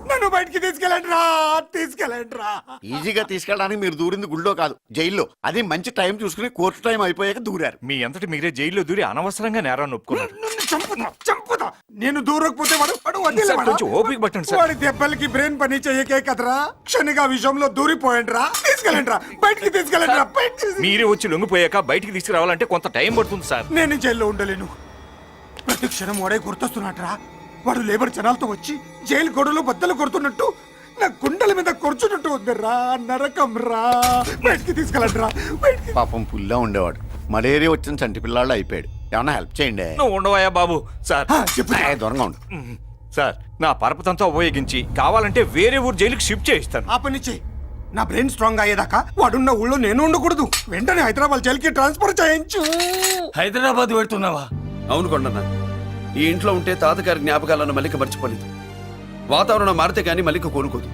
నన్ను బయటికి తీసుకెళ్ళండి రా. ఈజీగా తీసుకెళ్ళడానికి మీరు దూరింది గుళ్ళో కాదు, జైల్లో. అది మంచి టైం చూసుకుని కోర్టు టైం అయిపోయాక దూరారు. మీ అంతటి మీరే జైల్లో దూరి అనవసరంగా నేరాన్ని ఒప్పుకున్నారు. చంపుతా. నేను దూరకపోతే కొంచెం ఓపిక పట్టండి సార్. వాడి దెబ్బలకి బ్రెయిన్ పని చెయ్యకే కదరా. క్షణిగా విషయంలో దూరిపోయండి రా. బయటికి తీసుకెళ్ళండి రా. మీరే వచ్చి లొంగిపోయాక బయటికి తీసుకురావాలంటే కొంత టైం పడుతుంది సార్. నేను జైల్లో ఉండలేను. ప్రతి క్షణం వాడే గుర్తొస్తున్నట్రా. వాడు లేబర్ జనాలతో వచ్చి జైలు గొడవలు బద్దలు కొడుతున్నట్టు నా గుండెల మీద కొడుచున్నట్టు ఉందిరా. నరకం రా. బయటికి తీసుకెళ్ళండి రా. పాపం పుల్లా ఉండేవాడు, మలేరియా వచ్చిన చంటి పిల్లాళ్ళు అయిపోయాడు. ఏమన్నా హెల్ప్ చేయండి. నువ్వు ఉండవయ్యా బాబు. సార్ దూరంగా ఉండు సార్. నా పరపతంతా ఉపయోగించి కావాలంటే వేరే ఊరు జైలుకి షిఫ్ట్ చేయిస్తాను. ఆ పని చెయ్యి. నా బ్రెయిన్ స్ట్రాంగ్ అయ్యేదాకా వాడున్న ఊళ్ళో నేను ఉండకూడదు. వెంటనే హైదరాబాద్ జైలుకి ట్రాన్స్ఫర్ చేయించు. హైదరాబాద్ పెడుతున్నావా? అవును కొండన్న, ఈ ఇంట్లో ఉంటే తాతగారి జ్ఞాపకాలను మల్లిక మర్చిపోలేదు. వాతావరణం మారితే గానీ మల్లిక కోరుకోదు.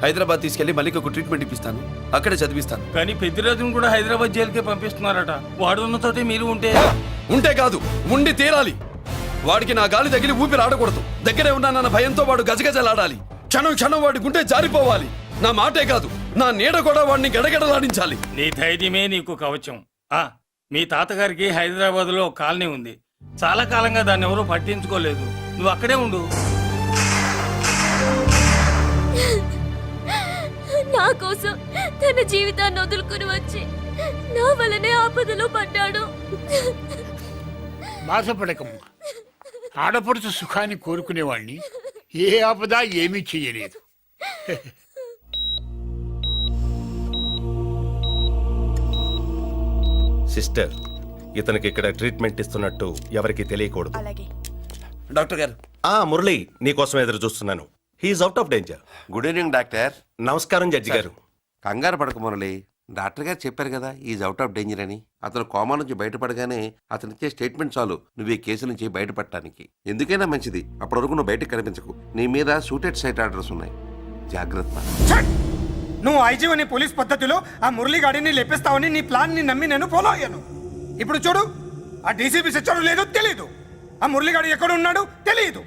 హైదరాబాద్ తీసుకెళ్లి మల్లికకు ట్రీట్మెంట్ ఇప్పిస్తాను, అక్కడే చదివిస్తాను. కానీ పెద్దిరాజును కూడా హైదరాబాద్ జైలుకే పంపిస్తున్నారట. వాడున్నతోటి మీరు ఉంటే కాదు, ఉండి తీరాలి. వాడికి నా గాలి తగిలి ఊపిరి ఆడకూడదు. దగ్గరే ఉన్నానన్న భయంతో వాడు గజగజలాడాలి. క్షణం క్షణం వాడి గుంటే జారిపోవాలి. నా మాటే కాదు, నా నీడ కూడా వాడిని గడగడలాడించాలి. నీ ధైర్యమే నీకు కవచం. మీ తాతగారికి హైదరాబాద్ లో కాలనీ ఉంది. చాలా కాలంగా దాన్ని ఎవరూ పట్టించుకోలేదు. నువ్వు అక్కడే ఉండు. నా కోసం తన జీవితాన్ని వదులుకుని వచ్చి నా వల్లనే ఆపదలో పడ్డాడు. బాధపడకమ్మా. ఆడపడుచు సుఖాన్ని కోరుకునేవాణ్ణి ఏ ఆపద ఏమీ చెయ్యలేదు. సిస్టర్, ఇతనికి ఇక్కడ ట్రీట్మెంట్ ఇస్తున్నట్టు ఎవరికి తెలియకూడదు. డాక్టర్ గారు. మురళి, నీకోసం ఎదురు చూస్తున్నాను. He is out of danger. Good evening doctor. నమస్కారం జడ్జి గారు. కంగారు పడక మురళి, డాక్టర్ గారు చెప్పారు కదా ఈజ్ అవుట్ ఆఫ్ డేంజర్ అని. అతను కోమా నుంచి బయటపడగానే అతను ఇచ్చే స్టేట్మెంట్ చాలు నువ్వు ఈ కేసు నుంచి బయటపడటానికి. ఎందుకైనా మంచిది, అప్పటి వరకు నువ్వు బయటకు కనిపించకు. నీ మీద షూటెడ్ సైట్ ఆర్డర్స్ ఉన్నాయి, జాగ్రత్త. నువ్వు ఐజీ అని పోలీస్ పద్ధతిలో ఆ మురళీగాడిని లేపిస్తావని నీ ప్లాన్ ని నమ్మి నేను ఫాలో అయ్యాను. ఇప్పుడు చూడు, ఆ డీసీపీ సచ్చాడు లేదో తెలియదు, ఆ మురళీగాడు ఎక్కడ ఉన్నాడు తెలియదు.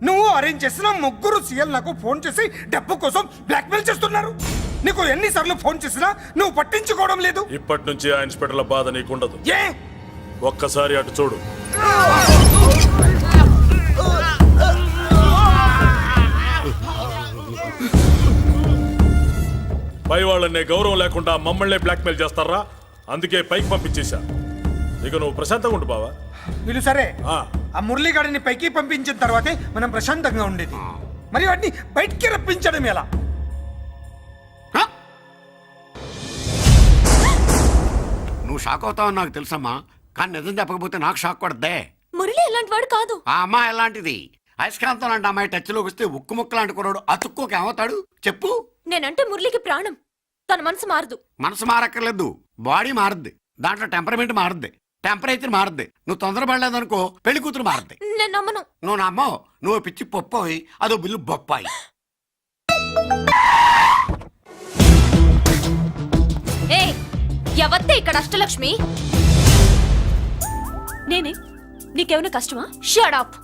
నువ్వు అరేంజ్ చేసిన ముగ్గురు సీఎల్ నాకు ఫోన్ చేసి డబ్బు కోసం బ్లాక్మెయిల్ చేస్తున్నారు. నీకు ఎన్నిసార్లు ఫోన్ చేసినా నువ్వు పట్టించుకోవడం లేదు. ఇప్పటి నుంచి ఆ ఇన్స్పెక్టర్ల బాధ నీకుండదు. ఏ ఒక్కసారి అటు చూడు. పై వాళ్ళనే గౌరవం లేకుండా మమ్మల్నే బ్లాక్మెయిల్ చేస్తారా? అందుకే పైకి పంపించేశా. ఇక నువ్వు ప్రశాంతంగా ఉండు బావా. వీళ్ళు సరే, ఆ మురళీగాడిని పైకి పంపించిన తర్వాతే మనం ప్రశాంతంగా ఉండేది. మరి వాటిని బయటికి రప్పించడం ఎలా? నువ్వు షాక్ అవుతావు నాకు తెలుసమ్మా, కానీ నిజం చెప్పకపోతే నాకు షాక్ కొడద్దే. మురళి ఎలాంటి వాడు కాదు. ఆ అమ్మాయి ఎలాంటిది? అయస్కాంతం లాంటి అమ్మాయి టచ్ లోకి వస్తే ఉక్కు ముక్క లాంటి కుర్రాడు అతుక్కోక ఏమవుతాడు చెప్పు? నేనంటే మురళికి ప్రాణం. తన మనసు మారదు. మనసు మారక్కర్లేదు, బాడీ మారుద్ది. దాంట్లో టెంపరమెంట్ మారుద్ది, టెంపరేచర్ మారుద్ది. నువ్వు తొందరపడలేదనుకో పెళ్లి కూతురు మారుద్ది. నేను నమ్మను. నువ్వు నమ్మవు. నువ్వు పిచ్చి పొప్పోయి, అదో బిల్లు బొప్పాయి. ఏ ఎవత్తే ఇక్కడ అష్టలక్ష్మి? నేనే. నీకేమైనా కష్టమా? Shut up.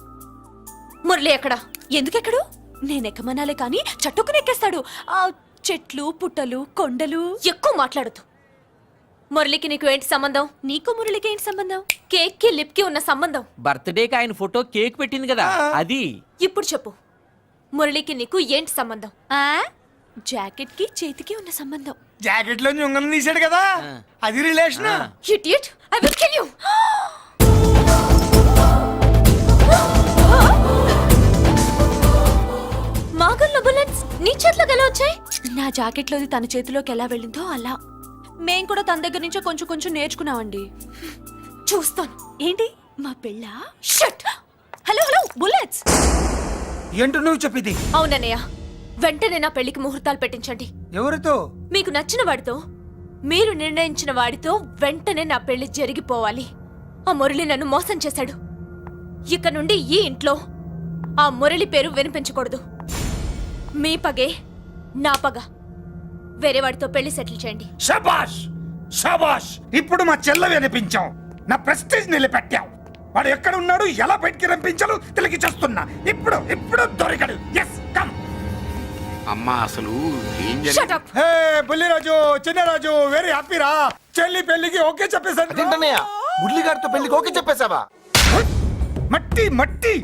మురళి ఎక్కడా? ఎందుకెక్కడు? నేనెక్కమనాలే కానీ చట్టుకుని ఎక్కేస్తాడు. ఆ చెట్లు, పుట్టలు, కొండలు. ఎక్కువ మాట్లాడదు. మురళికి నీకు ఏంటి సంబంధం? నీకు మురళికి ఏంటి సంబంధం? కేక్ కి లిప్ కి ఉన్న సంబంధం. బర్త్డేకి ఆయన ఫోటో కేక్ పెట్టింది కదా, అది. ఇప్పుడు చెప్పు, మురళికి నీకు ఏంటి సంబంధం? జాకెట్ కి చేతికి ఉన్న సంబంధం. జాకెట్ లో ఉంగరం తీసాడు కదా, అది relation. Idiot, I will kill you. మాగల్లో బుల్లెట్స్ నీ చేతిలోకి ఎలా వచ్చాయి? నా జాకెట్ లోది తన చేతిలోకి ఎలా వెళ్ళిందో అలా. మేం కూడా తన దగ్గర నుంచే కొంచెం కొంచెం నేర్చుకున్నామండి. చూస్తాను. ఏంటి మా పెళ్ళా? షట్. Hello hello, bullets. ఏంటో నువ్వు చెప్పేది? అవునన్నయ్య, వెంటనే నా పెళ్లికి ముహూర్తాలు పెట్టించండి. ఎవరితో? మీకు నచ్చిన వాడితో, మీరు నిర్ణయించిన వాడితో వెంటనే నా పెళ్లి జరిగిపోవాలి. ఆ మురళి నన్ను మోసం చేశాడు. ఇక నుండి ఈ ఇంట్లో ఆ మురళి పేరు వినిపించకూడదు. మీ పగే నా పగ. వేరే వాడితో పెళ్లి సెటిల్ చేయండి. శబాష్ శబాష్. ఇప్పుడు మా చెల్ల వినిపించావు, నా ప్రెస్టేజ్ నిలబెట్టావు. వాడు ఎక్కడ ఉన్నాడు, ఎలా బయటికి రంపించాలో తెలికి చేస్తున్నా. ఇప్పుడు దొరికాడు. Yes, come. అమ్మ అసలు ఏం Shut up! Hey Bulliraju Chinnaraju very happy రా చెల్లి పెళ్లికి ఓకే చెప్పేసాను మురళిగారితో పెళ్లికి ఓకే చెప్పేశావా? మట్టి మట్టి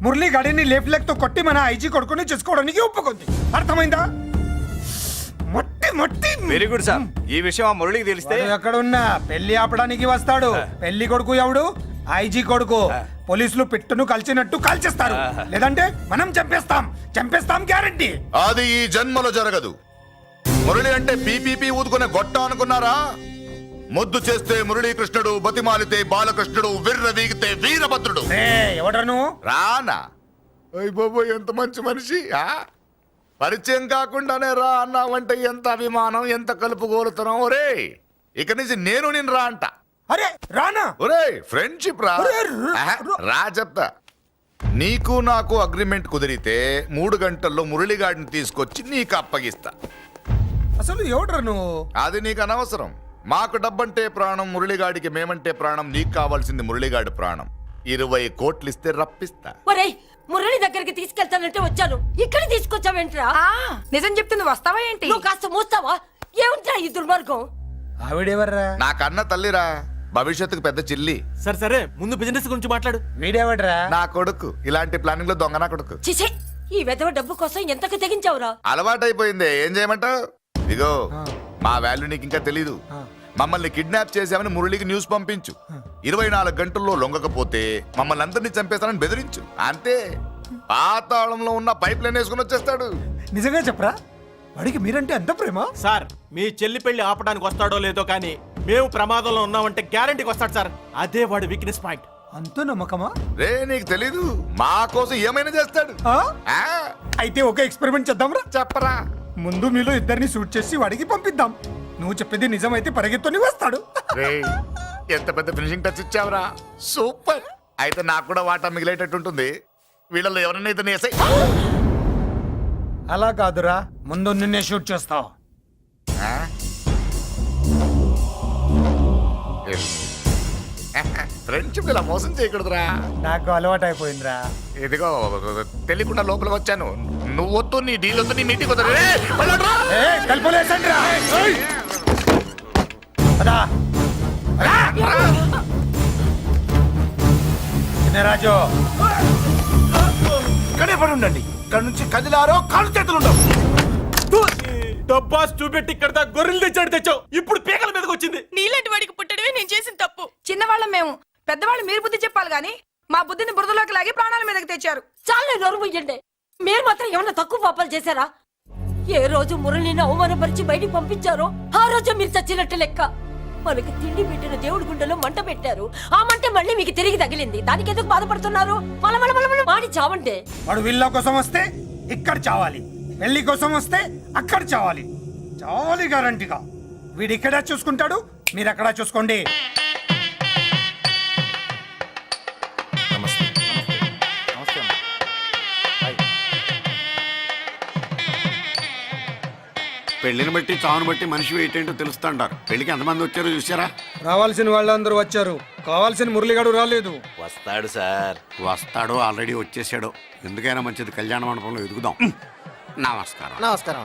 మురళి గాడిని లేఫ్ లెగ్ తో కొట్టి మన ఐజీ కొడుకుని చేసుకోవడానికి ఒప్పుకుంది అర్థమైందా? మట్టి మట్టి వెరీ గుడ్ సార్. ఈ విషయం ఆ మురళికి తెలిస్తే వాడు ఎక్కడున్నా పెళ్లి ఆపడానికి వస్తాడు. పెళ్లి కొడుకు ఎవడు? ఐజీ కొడుకు. పోలీసులు పిట్టును కలిచినట్టు కాల్చేస్తారు, లేదంటే మనం చంపేస్తాం గ్యారంటీ. అది ఈ జన్మలో జరగదు. మురళి అంటే పీపీపీ ఊదుకునే గొట్ట అనుకున్నారా? ముద్దు చేస్తే మురళీకృష్ణుడు, బతిమాలితే బాలకృష్ణుడు, విర్ర వీగితే వీరభద్రుడు. ఎవడ్రా నువ్వు? రానా? అయ్య బాబోయ్, ఎంత మంచి మనిషి. పరిచయం కాకుండానే రా అన్నావంటే ఎంత అభిమానం, ఎంత కలుపుగోలుతున్నాం. ఒరే ఇక నుంచి నేను రా అంట. అరే రానా? ఒరే ఫ్రెండ్షిప్ రా. ఒరే, రా చెప్తా. నీకు నాకు అగ్రిమెంట్ కుదిరితే 3 గంటల్లో మురళిగాడిని తీసుకొచ్చి నీకు అప్పగిస్తా. అసలు ఎవడ్రా నువ్వు? అది నీకు అనవసరం. మాకు డబ్బంటే ప్రాణం, మురళిగాడికి మేమంటే ప్రాణం. నీకు కావాల్సింది మురళిగాడి ప్రాణం. 20 కోట్లు ఇస్తే రప్పిస్తా. ఒరేయ్ మురళి దగ్గరికి తీసుకెళ్తానంటే వచ్చాను, ఇక్కడ తీసుకొచ్చావేంట్రా? నిజం చెప్తే నువ్వు వస్తావా ఏంటి? నువ్వు కాస్త మూస్తావా? ఏమిట్రా ఈ దుర్మార్గం? ఆవిడెవర్రా? నా కన్న తల్లిరా, భవిష్యత్తుకు పెద్ద చిల్లి. సరే ముందు బిజినెస్ గురించి మాట్లాడు. వీడేవడ్రా? నా కొడుకు. ఇలాంటి ప్లానింగ్ లో దొంగ నా కొడుకు. చిసే ఈ వెధవ డబ్బు కోసం ఎంతకు తెగించావురా? అలవాటైపోయింది, ఏం చేయమంటావు? ఇగో మా వాల్యూ నీకు ఇంకా తెలీదు. మమ్మల్ని కిడ్నాప్ చేశామని మురళికి న్యూస్ పంపించు. 24 గంటల్లో లొంగకపోతే మమ్మల్ని అందరినీ చంపేస్తానని బెదిరించు. అంతే. పాతాళంలో ఉన్న పైప్ లైన్ వేసుకుని వచ్చేస్తాడు. నిజంగా చెప్పరా? వాడికి మీరంటే ఎంత ప్రేమ? సార్ మీ చెల్లి పెళ్లి ఆపడానికి వస్తాడో లేదో కానీ మేము ప్రమాదంలో ఉన్నామంటే గ్యారంటీకి వస్తాడు సార్. అదే వాడి వీక్నెస్ పాయింట్. అంత నమ్మకమా? రే నీకు తెలీదు, మా కోసం ఏమైనా చేస్తాడు. ఆ? అయితే ఒక ఎక్స్పెరిమెంట్ చేద్దాంరా. చెప్పరా. ముందు మీలో ఇద్దరిని షూట్ చేసి వాడికి పంపిద్దాం. నువ్వు చెప్పేది నిజమైతే పరిగెత్తుని వస్తాడు. రేయ్, ఎంత పెద్ద ఫినిషింగ్ టచ్ ఇచ్చావురా. సూపర్. అయితే నాకు కూడా వాటా మిగిలేటట్టు ఉంటుంది. వీళ్ళలో ఎవరైనా ఇతను వేసాయి. అలా కాదురా, ముందు నిన్నే షూట్ చేస్తావు. ఫ్రెండ్షిప్ ఇలా మోసం చేయకూడదురా. నాకు అలవాటు అయిపోయిందిరా. ఇదిగో తెలియకుండా లోపలికి వచ్చాను. నువ్వు వద్దు, నీ డీల్ వద్దు, నీ మీటింగ్ వద్దు. కలుపులేసండిరా. రాజు ఇక్కడే పడి ఉండండి. ఇక్కడ నుంచి కదిలారో కాళ్ళు చేతులు ఉండవు. డబ్బాస్ చూపెట్టి ఇక్కడ గొర్రెలు తెచ్చావు, ఇప్పుడు పీకల మీదకి వచ్చింది. నీలాంటి వాడికి పుట్టడమే నేను చేసిన తప్పు. చిన్నవాళ్ళం మేము, పెద్దవాళ్ళు మీరు బుద్ధి చెప్పాలి గాని మా బుద్ధిని బురదలోకి లాగి ప్రాణాల మీదకి తెచ్చారు. చాలా నోరు ముయ్యండి. మీరు మాత్రం ఏమన్నా తక్కువ పాపాలు చేశారా? ఏ రోజు మురళిని అవమానపరిచి బయటికి పంపించారో ఆ రోజు మీరు చచ్చినట్టు లెక్క. మనకి తిండి పెట్టిన దేవుడి గుండెలో మంట పెట్టారు. ఆ మంట మళ్ళీ మీకు తిరిగి తగిలింది. దానికి ఎందుకు బాధపడుతున్నారు? మాడి చావంటే. వాడు విల్లా కోసం వస్తే ఇక్కడ చావాలి, పెళ్లి కోసం వస్తే అక్కడ చావాలి. చావాలి గ్యారంటీగా. వీడు ఇక్కడ చూసుకుంటాడు, మీరు అక్కడ చూసుకోండి. పెళ్లిని బట్టి చావును బట్టి మనిషి ఏంటో తెలుస్తుంటారు. పెళ్లికి ఎంతమంది వచ్చారో చూసారా? రావాల్సిన వాళ్ళందరూ వచ్చారు, కావాల్సిన మురళిగాడు రాలేదు. వస్తాడు సార్. వస్తాడు, ఆల్రెడీ వచ్చేసాడు. ఎందుకైనా మంచిది కళ్యాణ మండపంలో ఎదుగుదాం. నమస్కారం. నమస్కారం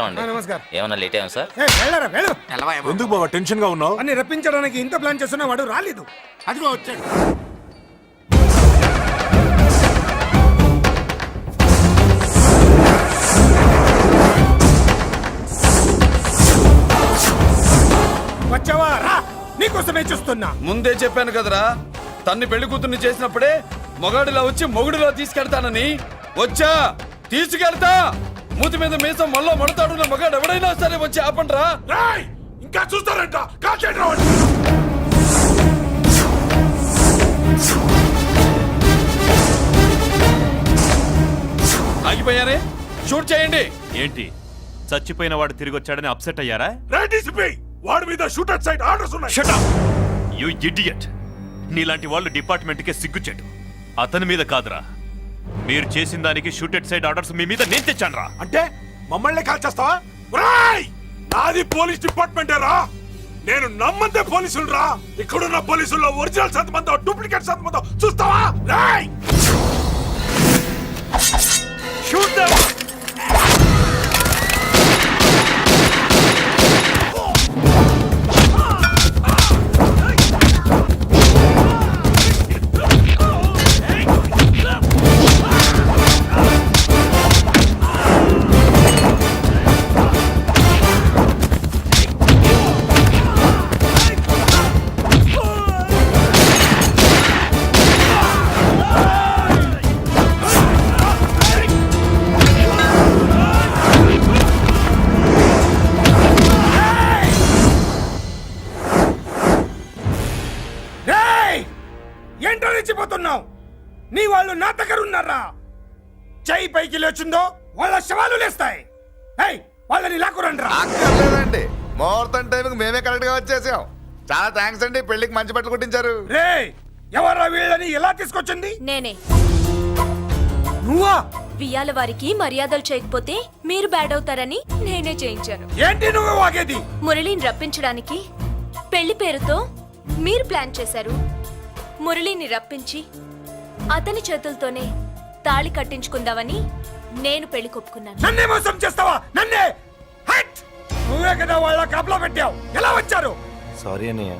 అండి. నమస్కారం. ఏమన్నా లేట్ అయ్యాం సార్? వెళ్ళరా వెళ్ళు. ఎందుకు బాబా టెన్షన్ గా ఉన్నావు? అని రప్పించడానికి ఇంత ప్లాన్ చేస్తున్నా వాడు రాలేదు. అదిగో వచ్చాడు. వచ్చావా? రా, నీకోసమే చూస్తున్నా. ముందే చెప్పాను కదరా, తన్ని పెళ్లి కూతుర్ని చేసినప్పుడే మొగాడిలా వచ్చి మొగుడిలో తీసుకెళ్తానని. వచ్చా, తీసుకెళ్తా. మూతి మీద మీసం మళ్ళా మడతాడున్న మగాడు ఎవడైనా సరే వచ్చి ఆపండ్రా. ఇంకా చూస్తారంట. ఆగిపోయారే, షూట్ చేయండి. ఏంటి చచ్చిపోయిన వాడు తిరిగి వచ్చాడని అప్సెట్ అయ్యారా? వాడి మీద షూటర్ సైడ్ ఆర్డర్స్ ఉన్నాయి. Shut up! You idiot! నీలాంటి వాళ్ళు డిపార్ట్మెంట్ కే సిగ్గుచెట్టు. అతని మీద కాదురా, మీరు చేసిన దానికి షూటెడ్ సైడ్ ఆర్డర్స్ మీ మీద నేను తెచ్చానురా. అంటే మమ్మల్ని కాల్ చేస్తావా? నాది పోలీస్ డిపార్ట్మెంటే రా. నేను నమ్మంతే పోలీసులు రా. ఇక్కడున్న పోలీసుల్లో ఒరిజినల్ సత్మంతో డూప్లికేట్ సత్మంతో చూస్తావా? Shoot them. నీ వాళ్ళు నా దగ్గర ఉన్నారా? చెయ్యి పైకి లేచిందో వాళ్ళ శవాలు లేస్తాయి. ఏయ్, వాళ్ళని లాక్కురండి రా. అక్కర్లేదండి, ముహూర్తం టైంకి మేమే కరెక్ట్ గా వచ్చేసాం. చాలా థ్యాంక్స్ అండి, పెళ్లికి మంచి బట్టలు కుట్టించారు. రే, ఎవరా వీళ్ళని ఎలా తీసుకొచ్చింది? నేనే. నువ్వా? వియ్యాల వారికి మర్యాదలు చేయకపోతే మీరు బ్యాడ్ అవుతారని నేనే చేయించాను. ఏంటి నువ్వు వాగేది? మురళిని రప్పించడానికి పెళ్లి పేరుతో మీరు ప్లాన్ చేశారు. మురళిని రప్పించి అతని చేతులతోనే తాళి కట్టించుకుందామని నేను పెళ్లి కొప్పుకున్నాను. నన్నే మోసం చేస్తావా? నన్నే? హట్! నువ్వే కదా వాళ్ళ కాపలా పెట్టావు. ఎలా వచ్చారు? సారీ అన్నయ్య,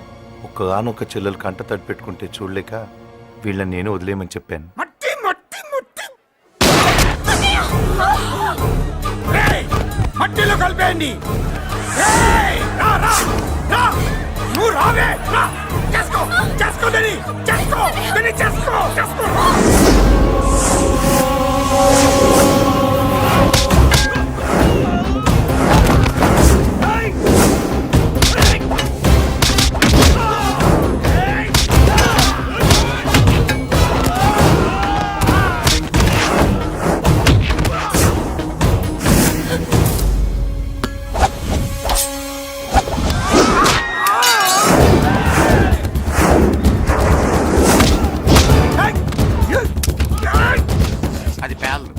ఒక్కగానొక్క చెల్లెలు కంట తడి పెట్టుకుంటే చూడలేక వీళ్ళని నేను వదిలేయమని చెప్పాను. మట్టి మట్టి మట్టి రేయ్, మట్టిలో కలిపేయండి. రేయ్, రా రా రా, నువ్వు రావే, రా. చేసుకో చేసుకో దీన్ని, చేసుకో దీన్ని, చేసుకో చేసుకో. అది పేలదు.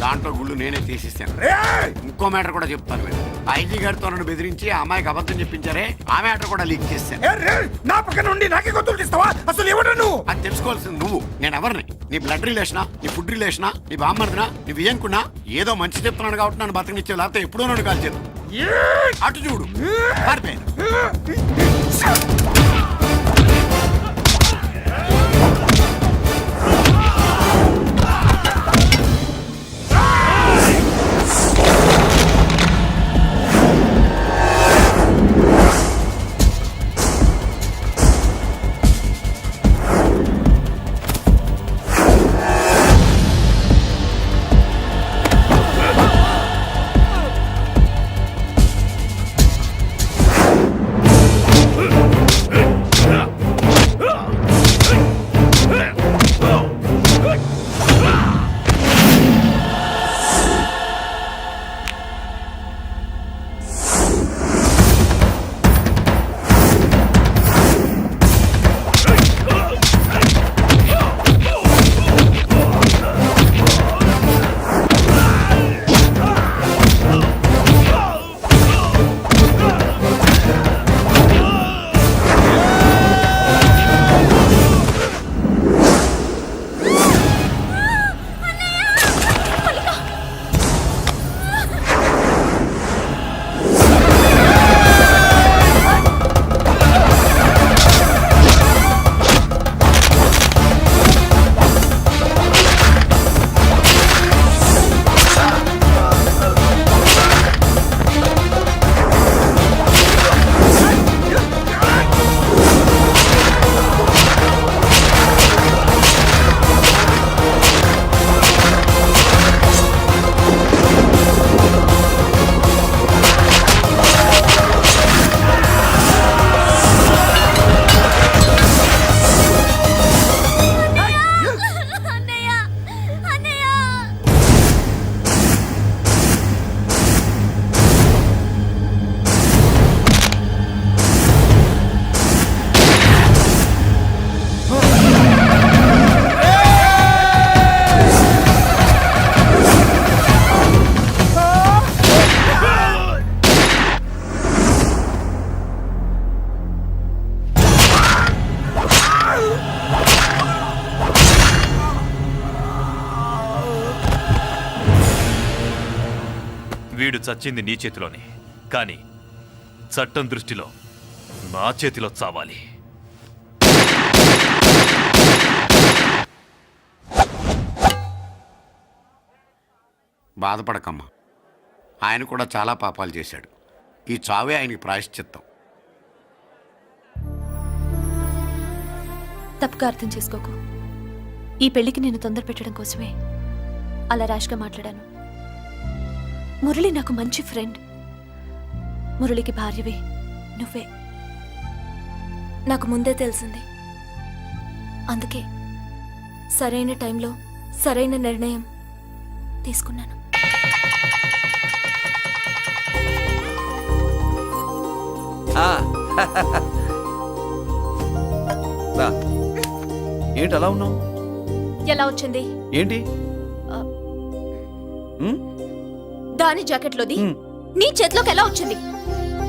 దాంట్లో గుళ్ళు నేనే తీసిస్తాను. ఇంకో మ్యాటర్ కూడా చెప్తాను. మీరు ఐజీ గారితో నన్ను బెదిరించి ఆ అమ్మాయికి అబద్ధం చెప్పించారే, ఆ మ్యాటర్ కూడా లీక్ చేస్తాను. నా పక్కన ఉండి నాకే గొంతులు తీస్తావా? అసలు ఎవరు నువ్వు? అది తెలుసుకోవాల్సింది నువ్వు. నేను ఎవరిని? నీ బ్లడ్ రిలేషనా, నీ ఫుడ్ రిలేషనా, నీ బామ్మర్దినా, నీ వియ్యంకున్నా? ఏదో మంచి చెప్తున్నాను కాబట్టి నన్ను బతకనిచ్చే, లేకపోతే ఎప్పుడో నన్ను కాల్చేది. అటు చూడు, పారిపోయాను. వీడు చచ్చింది నీ చేతిలోనే, కానీ చట్టం దృష్టిలో నా చేతిలో చావాలి. బాధపడకమ్మా, ఆయన కూడా చాలా పాపాలు చేశాడు. ఈ చావే ఆయనకి ప్రాయశ్చిత్తం. తప్పుగా అర్థం చేసుకోకు. ఈ పెళ్లికి నేను తొందర పెట్టడం కోసమే అలా ర్యాష్గా మాట్లాడాను. మురళి నాకు మంచి ఫ్రెండ్. మురళికి భార్యవే నువ్వే. నాకు ముందే తెలిసింది. అందుకే సరైన టైంలో సరైన నిర్ణయం తీసుకున్నాను. ఆ, రా. ఏంటి అలా ఉన్నావు? ఎలా వచ్చింది? ఏంటి? ఉమ్? దాని జాకెట్లోది నీ చేతిలోకి ఎలా వచ్చింది?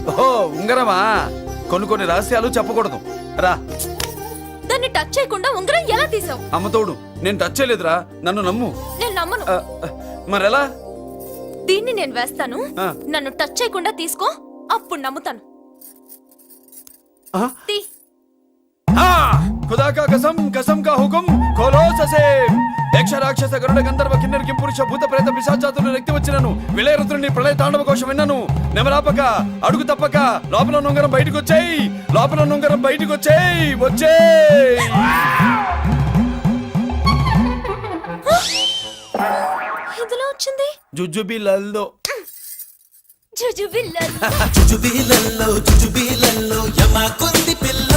ఓహో ఉంగరమా? కొన్ని రహస్యాలు చెప్పకూడదు. రా. దాన్ని టచ్ చేయకుండా ఉంగరం ఎలా తీసావు? అమ్మతోడు నేను టచ్ చేయలేదురా, నన్ను నమ్ము. నేను నమ్మను. మరెలా? దీన్ని నేను వేస్తాను, ఆ. నన్ను టచ్ చేయకుండా తీసుకో, అప్పుడు నమ్ముతాను. ఆ? తీ. खुदा का कसम का हुकुम खोलो ससे యక్ష రాక్షస గరుడ గంధర్వ కిన్నెర కింపురుష భూత ప్రేత పిశాచాతులు రక్తి వచ్చినను విలయరుద్రుని ప్రళయ తాండవ కోశం విన్నను నెమరాపక అడుగు తప్పక లోపల నుంగరం బయటకు వచ్చేయి, లోపల నుంగరం బయటకు వచ్చేయి, వచ్చేయి. ఇదిలా వచ్చింది జుజుబిలల్లో జుజుబిల్లల్లో